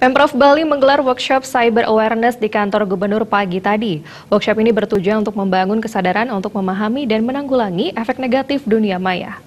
Pemprov Bali menggelar workshop cyber awareness di kantor gubernur pagi tadi. Workshop ini bertujuan untuk membangun kesadaran untuk memahami dan menanggulangi efek negatif dunia maya.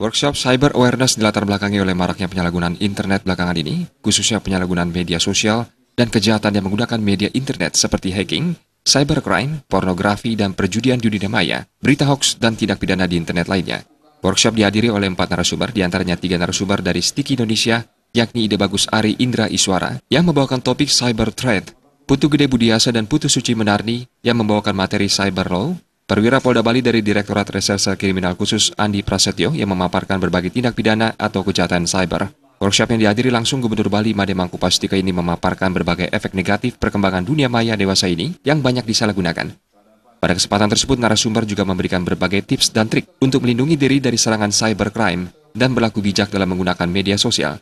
Workshop cyber awareness dilatar belakangi oleh maraknya penyalahgunaan internet belakangan ini, khususnya penyalahgunaan media sosial dan kejahatan yang menggunakan media internet seperti hacking, cybercrime, pornografi, dan perjudian dunia maya, berita hoax, dan tindak pidana di internet lainnya. Workshop dihadiri oleh 4 narasumber, diantaranya 3 narasumber dari Sticky Indonesia, yakni Ide Bagus Ari Indra Iswara, yang membawakan topik cyber threat, Putu Gede Budiasa dan Putu Suci Menarni, yang membawakan materi cyber law, Perwira Polda Bali dari Direktorat Reserse Kriminal Khusus Andi Prasetyo yang memaparkan berbagai tindak pidana atau kejahatan cyber. Workshop yang dihadiri langsung Gubernur Bali Made Mangkupastika ini memaparkan berbagai efek negatif perkembangan dunia maya dewasa ini yang banyak disalahgunakan. Pada kesempatan tersebut, narasumber juga memberikan berbagai tips dan trik untuk melindungi diri dari serangan cybercrime dan berlaku bijak dalam menggunakan media sosial.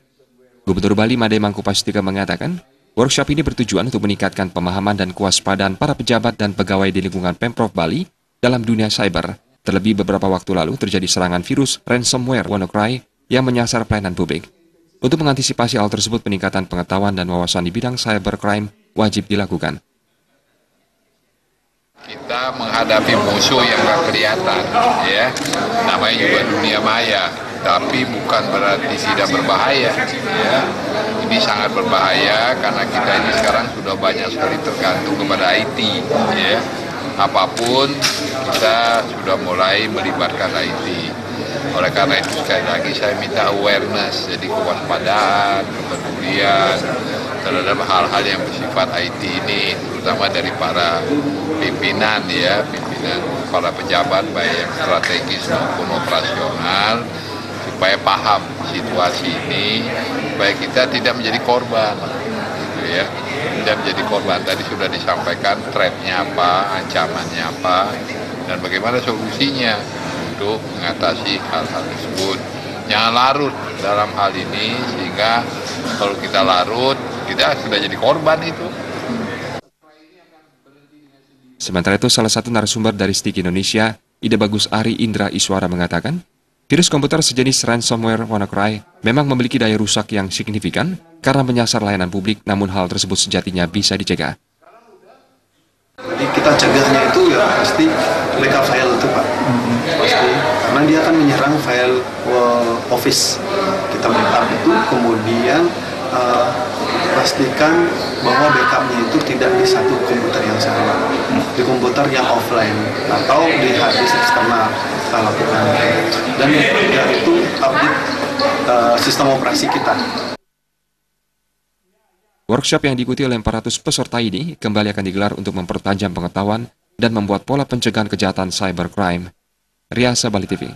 Gubernur Bali Made Mangkupastika mengatakan, workshop ini bertujuan untuk meningkatkan pemahaman dan kewaspadaan para pejabat dan pegawai di lingkungan Pemprov Bali dalam dunia cyber. Terlebih beberapa waktu lalu terjadi serangan virus ransomware WannaCry yang menyasar pelayanan publik. Untuk mengantisipasi hal tersebut, peningkatan pengetahuan dan wawasan di bidang cybercrime wajib dilakukan. Kita menghadapi musuh yang nggak kelihatan, ya, namanya juga dunia maya, tapi bukan berarti tidak berbahaya. Ya. Ini sangat berbahaya karena kita ini sekarang sudah banyak sekali tergantung kepada IT. Ya. Apapun kita sudah mulai melibatkan IT. Oleh karena itu sekali lagi saya minta awareness, jadi kewaspadaan, kepedulian terhadap hal-hal yang bersifat IT ini, terutama dari para pimpinan, pimpinan para pejabat baik yang strategis maupun operasional, supaya paham situasi ini, supaya kita tidak menjadi korban, gitu ya. Tidak menjadi korban. Tadi sudah disampaikan threat-nya apa, ancamannya apa, dan bagaimana solusinya untuk mengatasi hal-hal tersebut. Jangan larut dalam hal ini, sehingga kalau kita larut, kita sudah jadi korban itu. Sementara itu, salah satu narasumber dari Sticky Indonesia, Ide Bagus Ari Indra Iswara mengatakan, virus komputer sejenis ransomware WannaCry memang memiliki daya rusak yang signifikan karena menyasar layanan publik, namun hal tersebut sejatinya bisa dicegah. Jadi kita cegahnya itu ya pasti backup file itu Pak, pasti, karena dia akan menyerang file Office. Kita backup itu, kemudian pastikan bahwa backupnya itu tidak di satu komputer yang sama, di komputer yang offline atau di hard disk eksternal kita lakukan, dan ya itu update sistem operasi kita. Workshop yang diikuti oleh 400 peserta ini kembali akan digelar untuk mempertajam pengetahuan dan membuat pola pencegahan kejahatan cybercrime. Riasa Bali TV.